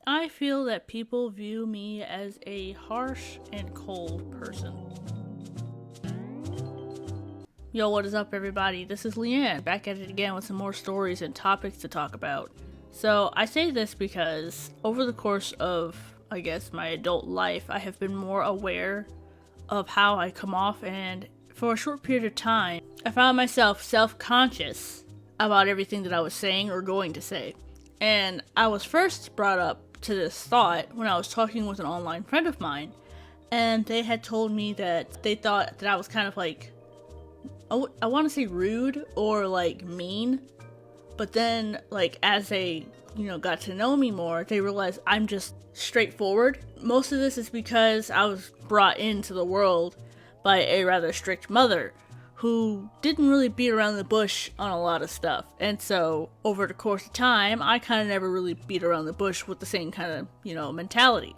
I feel that people view me as a harsh and cold person. Yo, what is up, everybody? This is Leanne, back at it again with some more stories and topics to talk about. So, I say this because over the course of, I guess, my adult life, I have been more aware of how I come off, and for a short period of time, I found myself self-conscious about everything that I was saying or going to say. And I was first brought up to this thought when I was talking with an online friend of mine, and they had told me that they thought that I was kind of like, I want to say rude or like mean, but then like as they got to know me more, they realized I'm just straightforward. Most of this is because I was brought into the world by a rather strict mother who didn't really beat around the bush on a lot of stuff. And so over the course of time, I kind of never really beat around the bush with the same kind of, mentality.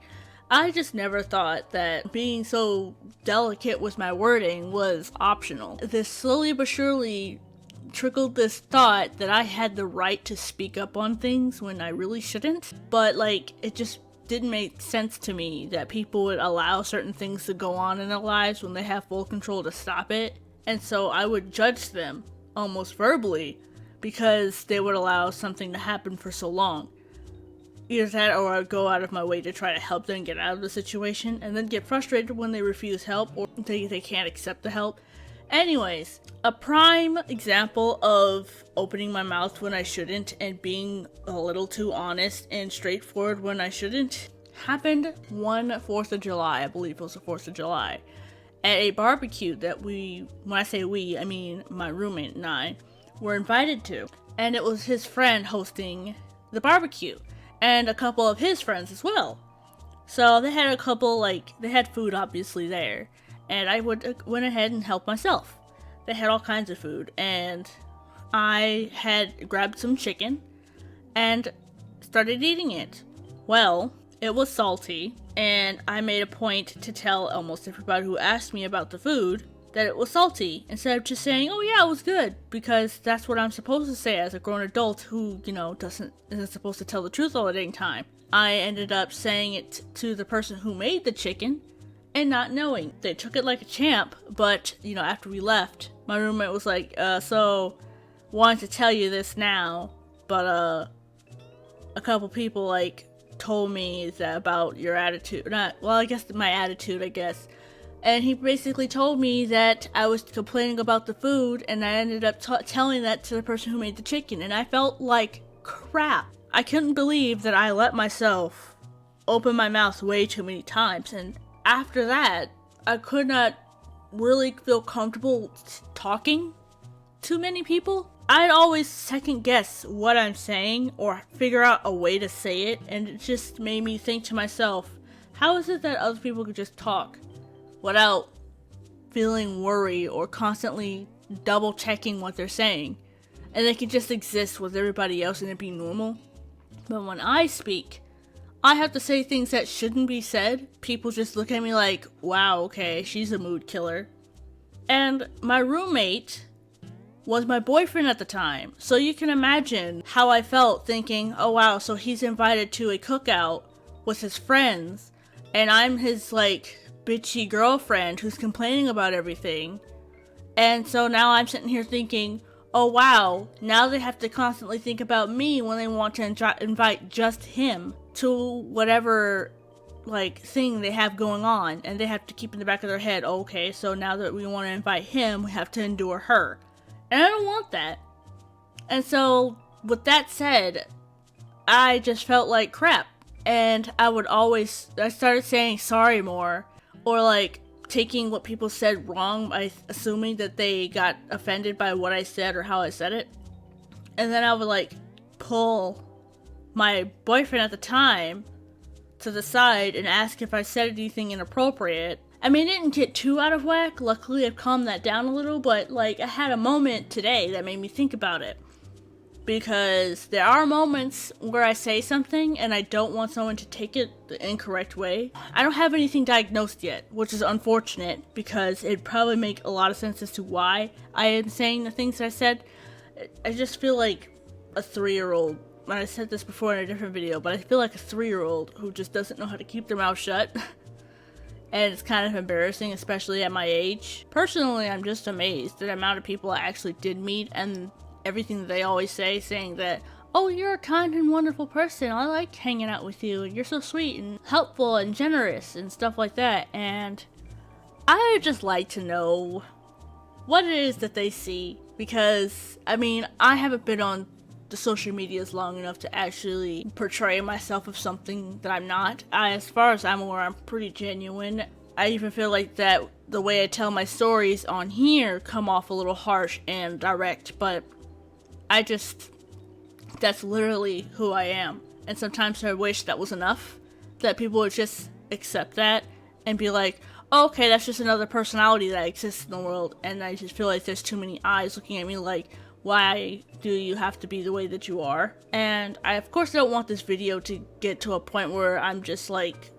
I just never thought that being so delicate with my wording was optional. This slowly but surely trickled this thought that I had the right to speak up on things when I really shouldn't. But it just didn't make sense to me that people would allow certain things to go on in their lives when they have full control to stop it. And so I would judge them almost verbally because they would allow something to happen for so long. Either that or I'd go out of my way to try to help them get out of the situation and then get frustrated when they refuse help or they can't accept the help. Anyways, a prime example of opening my mouth when I shouldn't and being a little too honest and straightforward when I shouldn't happened one 4th of July, I believe it was the 4th of July, at a barbecue that when I say we, I mean my roommate and I, were invited to. And it was his friend hosting the barbecue, and a couple of his friends as well. So they had they had food obviously there, and I went ahead and helped myself. They had all kinds of food, and I had grabbed some chicken and started eating it. Well, it was salty, and I made a point to tell almost everybody who asked me about the food that it was salty, instead of just saying, oh yeah, it was good, because that's what I'm supposed to say as a grown adult who, isn't supposed to tell the truth all the dang time. I ended up saying it to the person who made the chicken, and not knowing. They took it like a champ, but, after we left, my roommate was like, so, wanted to tell you this now, but, a couple people, told me that about your attitude. I guess my attitude, I guess. And he basically told me that I was complaining about the food, and I ended up telling that to the person who made the chicken, and I felt like crap. I couldn't believe that I let myself open my mouth way too many times, and after that, I could not really feel comfortable talking to many people. I'd always second guess what I'm saying or figure out a way to say it, and it just made me think to myself, how is it that other people could just talk without feeling worry or constantly double checking what they're saying, and they can just exist with everybody else and it be normal? But when I speak, I have to say things that shouldn't be said. People just look at me like, wow, okay, she's a mood killer. And my roommate was my boyfriend at the time, so you can imagine how I felt thinking, oh wow, so he's invited to a cookout with his friends, and I'm his bitchy girlfriend who's complaining about everything. And so now I'm sitting here thinking, oh wow, now they have to constantly think about me when they want to invite just him to whatever thing they have going on, and they have to keep in the back of their head, okay, so now that we want to invite him, we have to endure her. And I don't want that. And so, with that said, I just felt like crap. And I started saying sorry more, or taking what people said wrong by assuming that they got offended by what I said or how I said it. And then I would pull my boyfriend at the time to the side and ask if I said anything inappropriate. I mean, it didn't get too out of whack. Luckily, I've calmed that down a little, but I had a moment today that made me think about it. Because there are moments where I say something and I don't want someone to take it the incorrect way. I don't have anything diagnosed yet, which is unfortunate because it'd probably make a lot of sense as to why I am saying the things I said. I just feel like a 3-year-old I said this before in a different video, but I feel like a 3-year-old who just doesn't know how to keep their mouth shut. And it's kind of embarrassing, especially at my age. Personally, I'm just amazed at the amount of people I actually did meet and everything that they always say, saying that, oh, you're a kind and wonderful person, I like hanging out with you, and you're so sweet and helpful and generous and stuff like that. And I would just like to know what it is that they see, because, I mean, I haven't been on the social medias long enough to actually portray myself of something that I'm not. As far as I'm aware, I'm pretty genuine. I even feel like that the way I tell my stories on here come off a little harsh and direct, but that's literally who I am. And sometimes I wish that was enough, that people would just accept that and be like, oh, okay, that's just another personality that exists in the world. And I just feel like there's too many eyes looking at me like, why do you have to be the way that you are? And I, of course, don't want this video to get to a point where I'm just like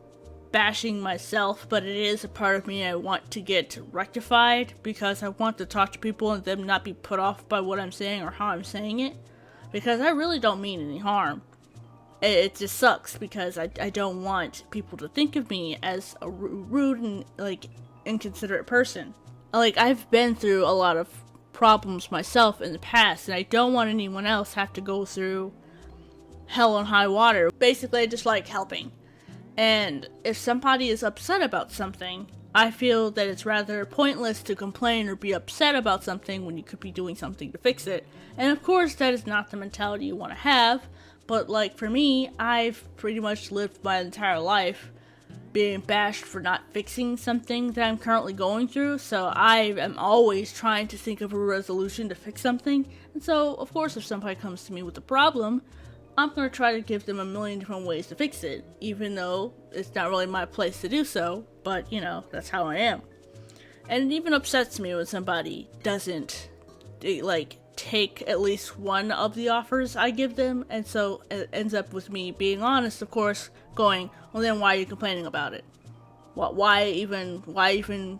bashing myself, but it is a part of me I want to get rectified, because I want to talk to people and them not be put off by what I'm saying or how I'm saying it, because I really don't mean any harm. It just sucks because I don't want people to think of me as a rude and like inconsiderate person. Like, I've been through a lot of problems myself in the past, and I don't want anyone else have to go through hell on high water. Basically, I just like helping. And if somebody is upset about something, I feel that it's rather pointless to complain or be upset about something when you could be doing something to fix it. And of course, that is not the mentality you want to have, but like for me, I've pretty much lived my entire life being bashed for not fixing something that I'm currently going through, so I am always trying to think of a resolution to fix something. And so, of course, if somebody comes to me with a problem, I'm going to try to give them a million different ways to fix it, even though it's not really my place to do so, but, you know, that's how I am. And it even upsets me when somebody doesn't, like, take at least one of the offers I give them, and so it ends up with me being honest, of course, going, well then why are you complaining about it? Why even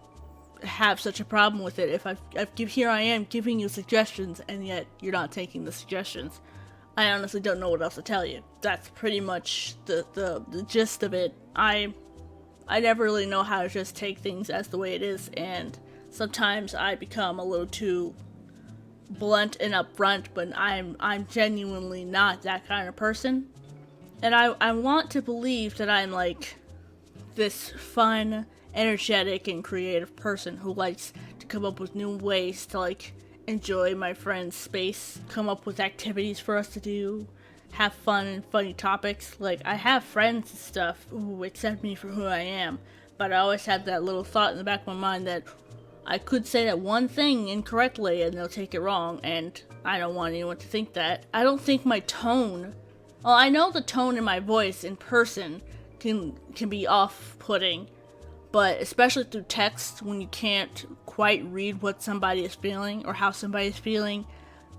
have such a problem with it if here I am giving you suggestions and yet you're not taking the suggestions? I honestly don't know what else to tell you. That's pretty much the gist of it. I never really know how to just take things as the way it is, and sometimes I become a little too blunt and upfront, but I'm genuinely not that kind of person. And I want to believe that I'm like this fun, energetic, and creative person who likes to come up with new ways to like enjoy my friend's space, come up with activities for us to do, have fun and funny topics. Like, I have friends and stuff who accept me for who I am, but I always have that little thought in the back of my mind that I could say that one thing incorrectly and they'll take it wrong, and I don't want anyone to think that. I don't think my tone, well, I know the tone in my voice in person can be off-putting, but especially through text, when you can't quite read what somebody is feeling or how somebody is feeling,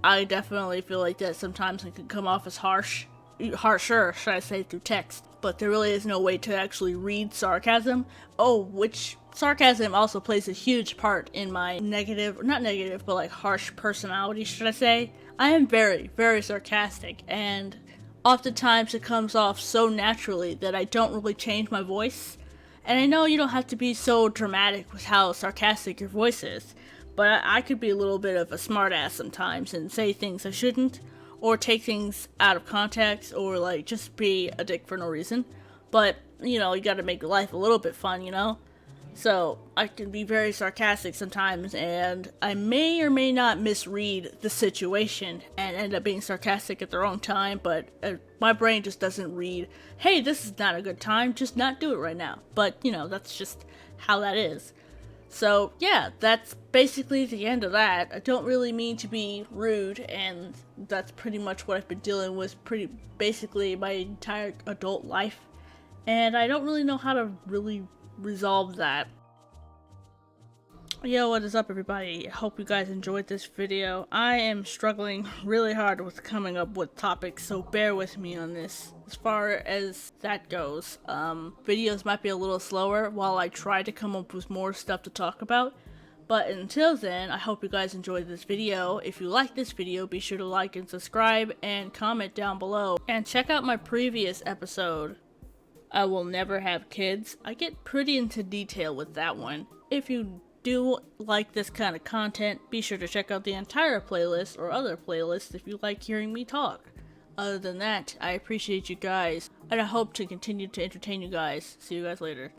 I definitely feel like that sometimes it can come off as harsher, should I say, through text. But there really is no way to actually read sarcasm. Oh, which sarcasm also plays a huge part in my not negative, but like harsh personality, should I say. I am very, very sarcastic, and oftentimes it comes off so naturally that I don't really change my voice. And I know you don't have to be so dramatic with how sarcastic your voice is, but I could be a little bit of a smartass sometimes and say things I shouldn't, or take things out of context, or like just be a dick for no reason. But, you know, you gotta make life a little bit fun, you know? So, I can be very sarcastic sometimes, and I may or may not misread the situation and end up being sarcastic at the wrong time, but my brain just doesn't read, hey, this is not a good time, just not do it right now. But, you know, that's just how that is. So, yeah, that's basically the end of that. I don't really mean to be rude, and that's pretty much what I've been dealing with basically my entire adult life. And I don't really know how to really resolve that. Yo, what is up, everybody? I hope you guys enjoyed this video. I am struggling really hard with coming up with topics, so bear with me on this. As far as that goes, videos might be a little slower while I try to come up with more stuff to talk about, But until then, I hope you guys enjoyed this video. If you like this video, be sure to like and subscribe and comment down below. And check out my previous episode, I Will Never Have Kids. I get pretty into detail with that one. If you do like this kind of content, be sure to check out the entire playlist or other playlists if you like hearing me talk. Other than that, I appreciate you guys, and I hope to continue to entertain you guys. See you guys later.